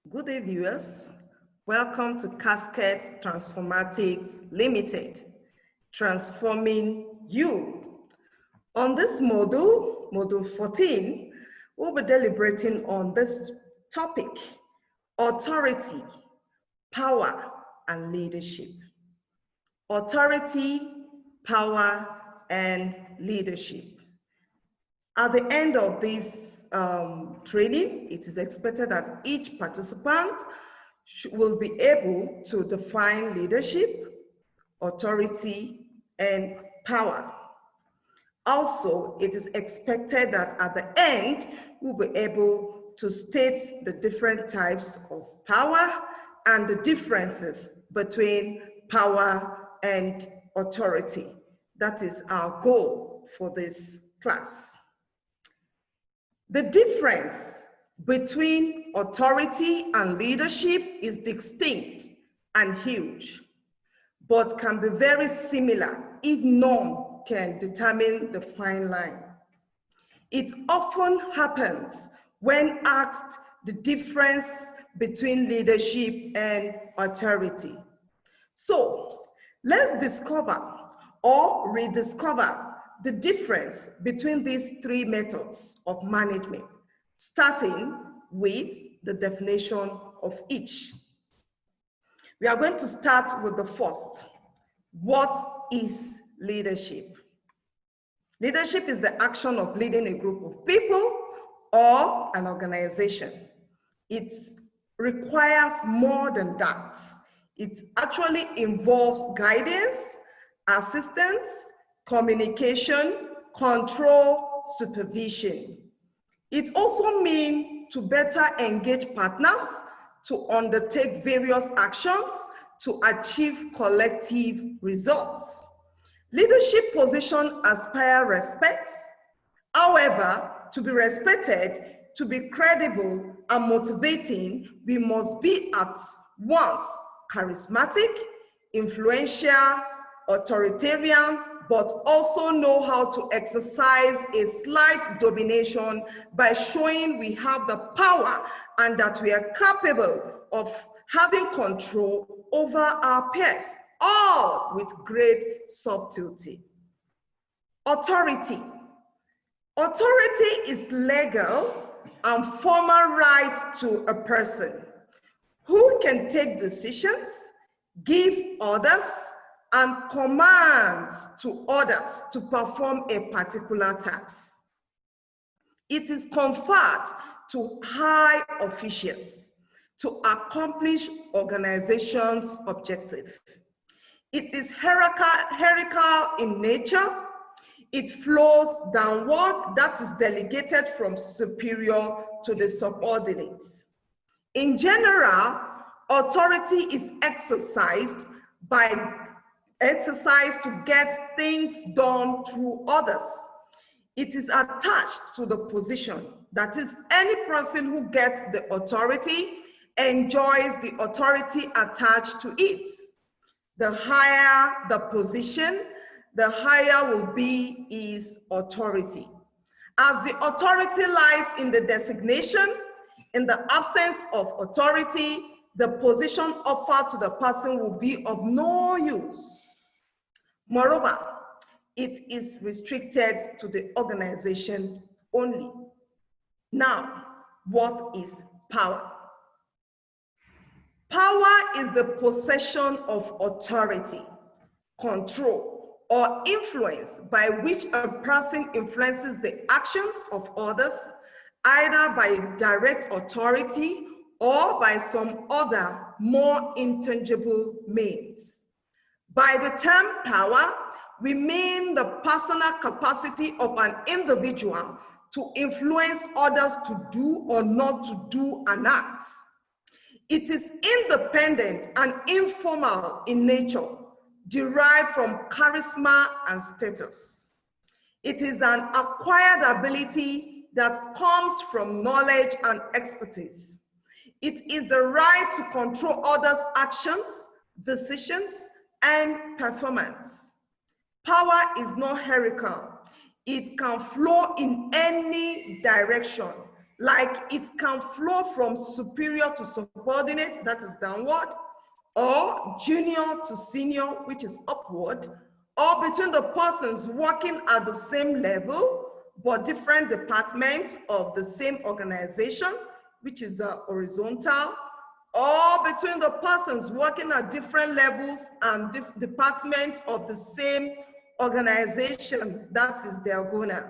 Good day, viewers. Welcome to Cascade Transformatics Ltd, transforming you. On this module, module 14, we'll be deliberating on this topic: authority, power, and leadership. Authority, power, and leadership. At the end of this training, it is expected that each participant will be able to define leadership, authority, and power. Also, it is expected that at the end, we'll be able to state the different types of power and the differences between power and authority. That is our goal for this class. The difference between authority and leadership is distinct and huge, but can be very similar if none can determine the fine line. It often happens when asked the difference between leadership and authority. So let's discover or rediscover the difference between these three methods of management, starting with the definition of each. We are going to start with the first. What is leadership? Leadership is the action of leading a group of people or an organization. It requires more than that. It actually involves guidance, assistance, communication, control, supervision. It also means to better engage partners to undertake various actions to achieve collective results. Leadership positions aspire respect. However, to be respected, to be credible and motivating, we must be at once charismatic, influential, authoritarian, but also know how to exercise a slight domination by showing we have the power and that we are capable of having control over our peers, all with great subtlety. Authority. Authority is legal and formal right to a person who can take decisions, give orders, and commands to others to perform a particular task. It is conferred to high officials to accomplish organization's objective. It is hierarchical in nature. It flows downward, that is delegated from superior to the subordinates. In general, authority is exercised to get things done through others. It is attached to the position. That is, any person who gets the authority enjoys the authority attached to it. The higher the position, the higher will be his authority. As the authority lies in the designation, in the absence of authority, the position offered to the person will be of no use. Moreover, it is restricted to the organization only. Now, what is power? Power is the possession of authority, control, or influence by which a person influences the actions of others, either by direct authority or by some other more intangible means. By the term power, we mean the personal capacity of an individual to influence others to do or not to do an act. It is independent and informal in nature, derived from charisma and status. It is an acquired ability that comes from knowledge and expertise. It is the right to control others' actions, decisions, and performance. Power is not hierarchical. It can flow in any direction, like it can flow from superior to subordinate, that is downward, or junior to senior, which is upward, or between the persons working at the same level, but different departments of the same organization, which is horizontal, or between the persons working at different levels and departments of the same organization, that is diagonal.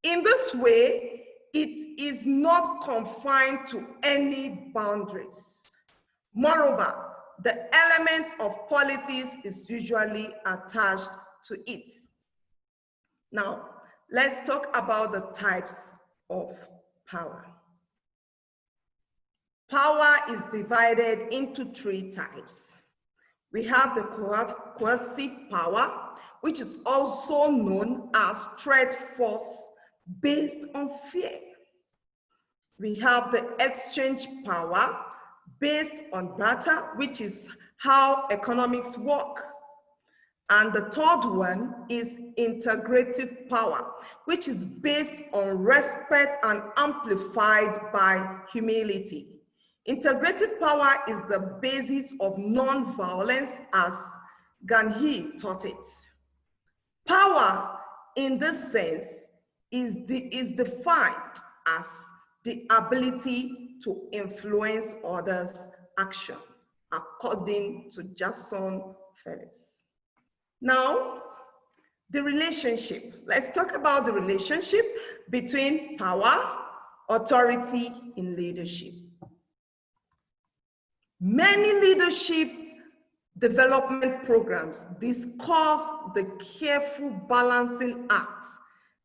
In this way, it is not confined to any boundaries. Moreover, the element of politics is usually attached to it. Now, let's talk about the types of power. Power is divided into 3 types. We have the coercive power, which is also known as threat force based on fear. We have the exchange power based on barter, which is how economics work. And the third one is integrative power, which is based on respect and amplified by humility. Integrative power is the basis of non-violence as Gandhi taught it. Power in this sense is defined as the ability to influence others' action, according to Jason Felix. Now, the relationship. Let's talk about the relationship between power, authority, and leadership. Many leadership development programs discuss the careful balancing act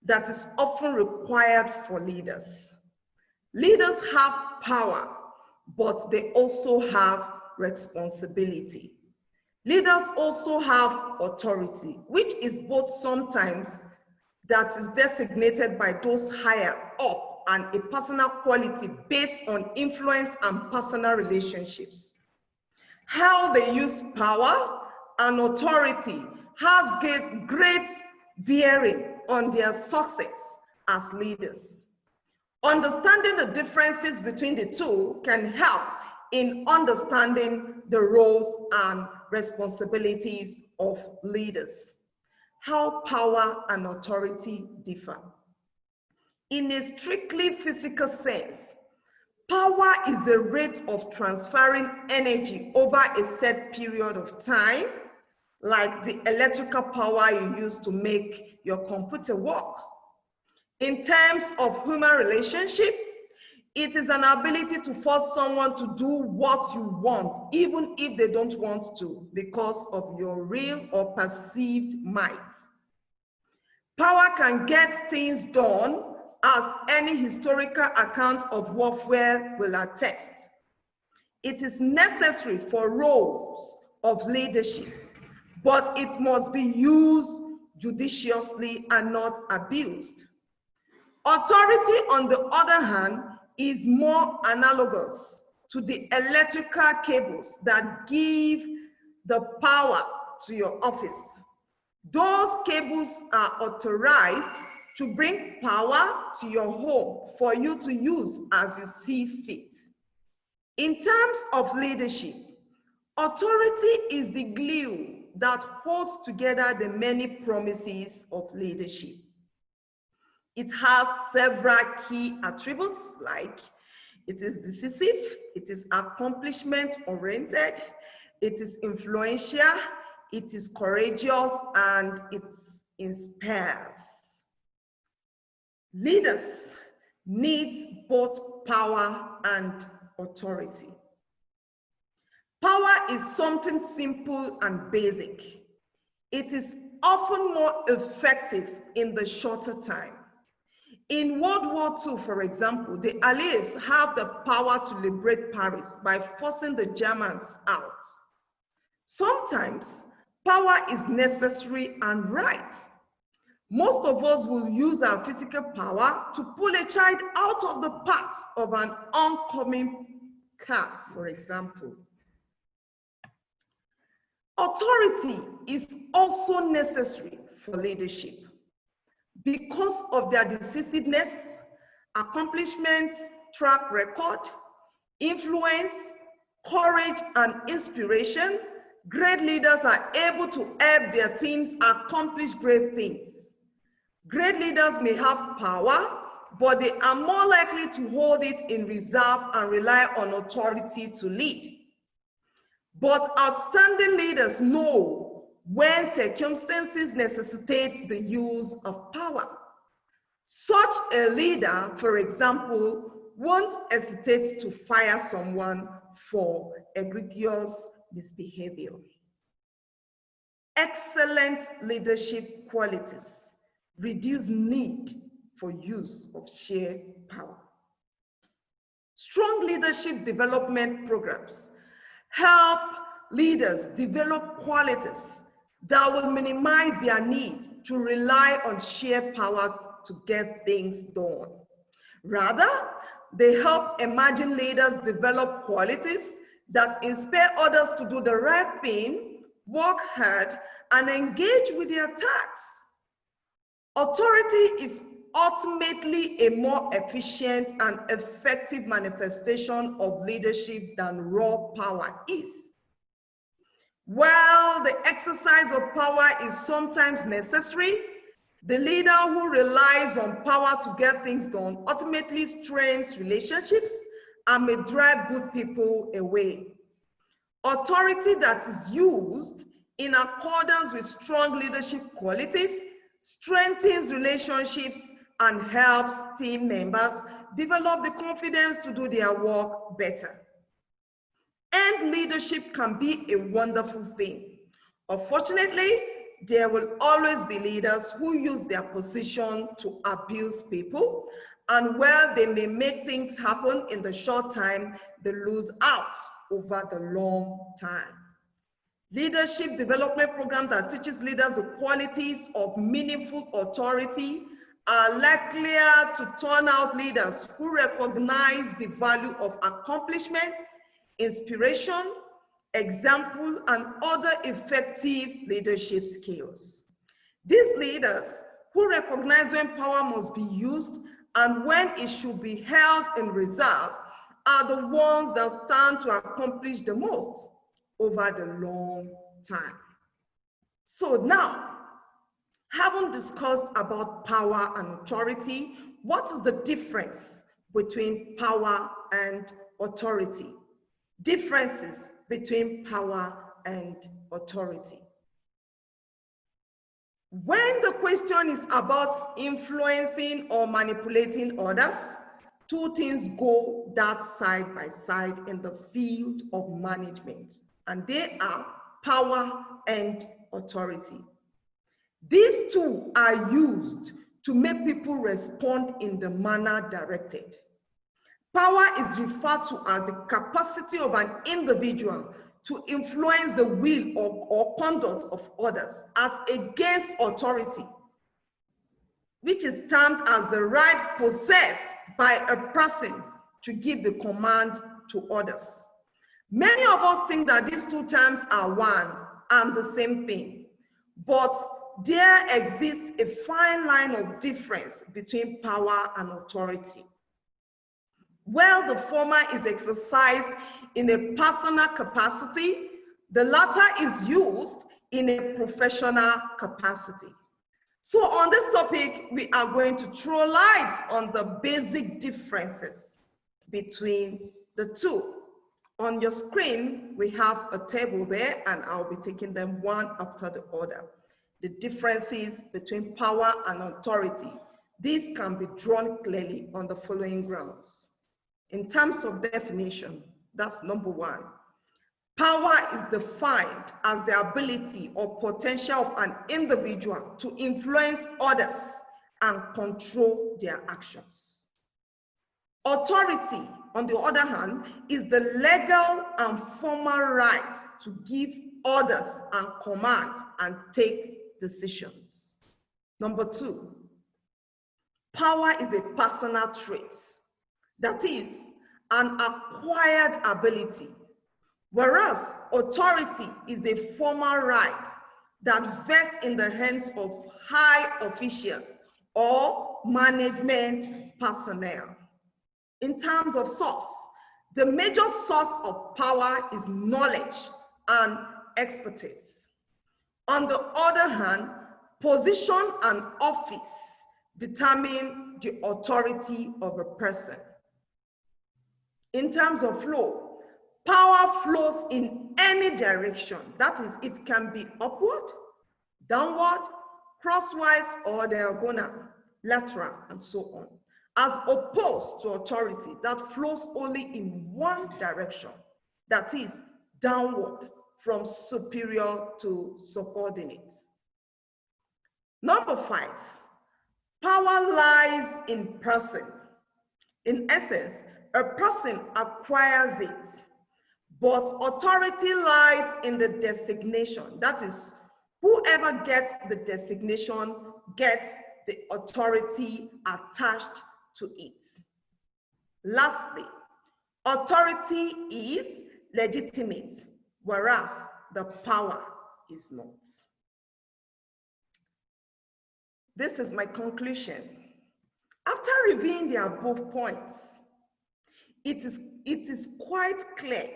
that is often required for leaders. Leaders have power, but they also have responsibility. Leaders also have authority, which is both sometimes that is designated by those higher up and a personal quality based on influence and personal relationships. How they use power and authority has great bearing on their success as leaders. Understanding the differences between the two can help in understanding the roles and responsibilities of leaders. How power and authority differ. In a strictly physical sense, power is the rate of transferring energy over a set period of time, like the electrical power you use to make your computer work. In terms of human relationship, it is an ability to force someone to do what you want, even if they don't want to, because of your real or perceived might. Power can get things done, as any historical account of warfare will attest. It is necessary for roles of leadership, but it must be used judiciously and not abused. Authority, on the other hand, is more analogous to the electrical cables that give the power to your office. Those cables are authorized to bring power to your home for you to use as you see fit. In terms of leadership, authority is the glue that holds together the many promises of leadership. It has several key attributes, like it is decisive, it is accomplishment-oriented, it is influential, it is courageous, and it inspires. Leaders need both power and authority. Power is something simple and basic. It is often more effective in the shorter time. In World War II, for example, the Allies have the power to liberate Paris by forcing the Germans out. Sometimes power is necessary and right. Most of us will use our physical power to pull a child out of the path of an oncoming car, for example. Authority is also necessary for leadership because of their decisiveness accomplishment, track record, influence, courage, and inspiration, great leaders are able to help their teams accomplish great things. Great leaders may have power, but they are more likely to hold it in reserve and rely on authority to lead. But outstanding leaders know when circumstances necessitate the use of power. Such a leader, for example, won't hesitate to fire someone for egregious misbehavior. Excellent leadership qualities reduce need for use of sheer power. Strong leadership development programs help leaders develop qualities that will minimize their need to rely on sheer power to get things done. Rather, they help emerging leaders develop qualities that inspire others to do the right thing, work hard, and engage with their tasks. Authority is ultimately a more efficient and effective manifestation of leadership than raw power is. While the exercise of power is sometimes necessary, the leader who relies on power to get things done ultimately strains relationships and may drive good people away. Authority that is used in accordance with strong leadership qualities strengthens relationships and helps team members develop the confidence to do their work better. And leadership can be a wonderful thing. Unfortunately, there will always be leaders who use their position to abuse people, and while they may make things happen in the short time, they lose out over the long time. Leadership development programs that teaches leaders the qualities of meaningful authority are likelier to turn out leaders who recognize the value of accomplishment, inspiration, example, and other effective leadership skills. These leaders who recognize when power must be used and when it should be held in reserve are the ones that stand to accomplish the most over the long time. So now, having discussed about power and authority, what is the difference between power and authority? Differences between power and authority. When the question is about influencing or manipulating others, two things go that side by side in the field of management, and they are power and authority. These two are used to make people respond in the manner directed. Power is referred to as the capacity of an individual to influence the will or conduct of others as against authority, which is termed as the right possessed by a person to give the command to others. Many of us think that these two terms are one and the same thing, but there exists a fine line of difference between power and authority. While the former is exercised in a personal capacity, the latter is used in a professional capacity. So on this topic, we are going to throw light on the basic differences between the two. On your screen, we have a table there, and I'll be taking them one after the other. The differences between power and authority. These can be drawn clearly on the following grounds. In terms of definition, that's number one. Power is defined as the ability or potential of an individual to influence others and control their actions. Authority, on the other hand, is the legal and formal right to give orders and command and take decisions. Number two, power is a personal trait. That is an acquired ability, whereas authority is a formal right that vests in the hands of high officials or management personnel. In terms of source, the major source of power is knowledge and expertise. On the other hand, position and office determine the authority of a person. In terms of flow, power flows in any direction. That is, it can be upward, downward, crosswise, or diagonal, lateral, and so on, as opposed to authority that flows only in one direction, that is, downward, from superior to subordinate. Number 5, power lies in person. In essence, a person acquires it, but authority lies in the designation. That is, whoever gets the designation gets the authority attached to it. Lastly, authority is legitimate, whereas the power is not. This is my conclusion. After reviewing the above points, it is quite clear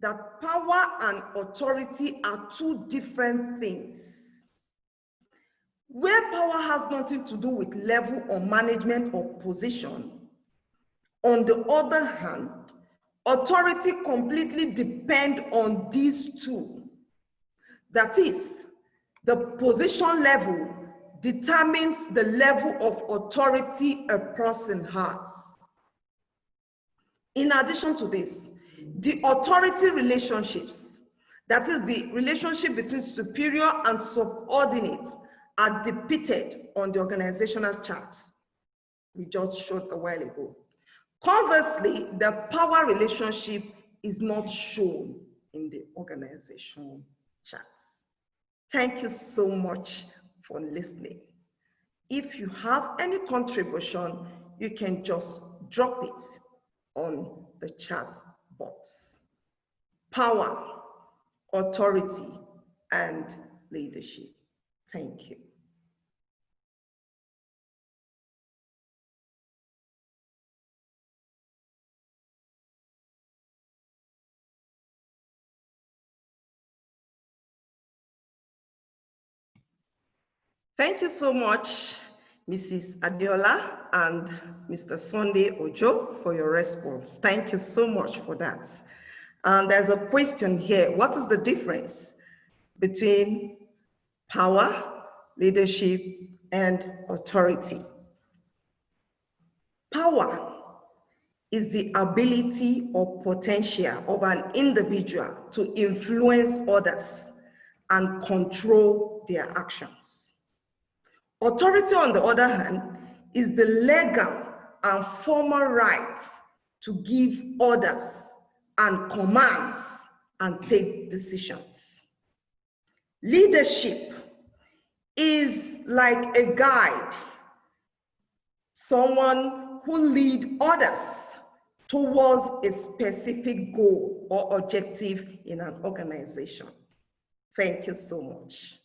that power and authority are two different things. Where power has nothing to do with level or management or position, on the other hand, authority completely depends on these two. That is, the position level determines the level of authority a person has. In addition to this, the authority relationships, that is the relationship between superior and subordinates, are depicted on the organizational chart we just showed a while ago. Conversely, the power relationship is not shown in the organizational charts. Thank you so much for listening. If you have any contribution, you can just drop it on the chat box. Power, authority, and leadership. Thank you. Thank you so much, Mrs. Adiola and Mr. Sunday Ojo, for your response. Thank you so much for that. And there's a question here. What is the difference between power, leadership, and authority? Power is the ability or potential of an individual to influence others and control their actions. Authority, on the other hand, is the legal and formal right to give orders and commands and take decisions. Leadership is like a guide, someone who leads others towards a specific goal or objective in an organization. Thank you so much.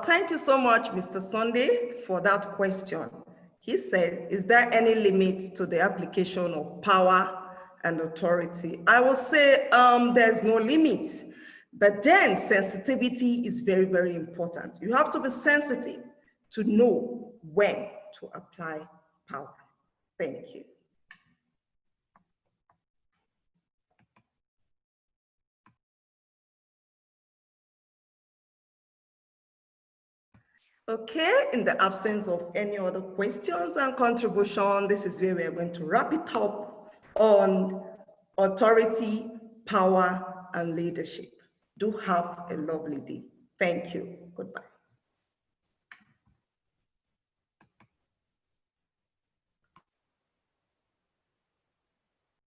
Thank you so much, Mr. Sunday, for that question. He said, is there any limit to the application of power and authority? I will say there's no limit, but then sensitivity is very, very important. You have to be sensitive to know when to apply power. Thank you. Okay, in the absence of any other questions and contribution, this is where we're going to wrap it up on authority, power, and leadership. Do have a lovely day. Thank you. Goodbye.